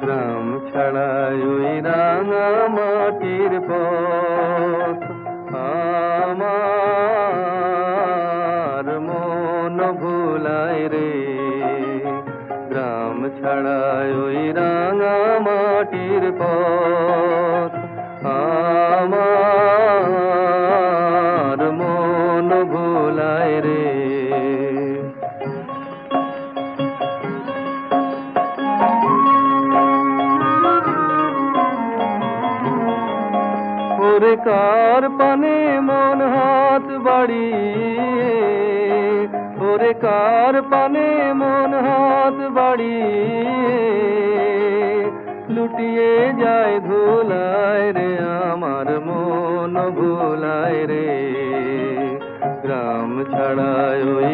গ্রাম ছাড়াই ওই রাঙা মাটির পথ আমার মন ভুলায় রে। গ্রাম ছাড়াই ওই রাঙা মাটির পথ আমার মন ভুলায় রে। ওরে কার পানে মন হাত বাড়িয়ে, ওরে কার পানে মন হাত বাড়িয়ে লুটিয়ে যায় ধুলায় রে, আমার মন ভুলায় রে। গ্রাম ছাড়ায় ওই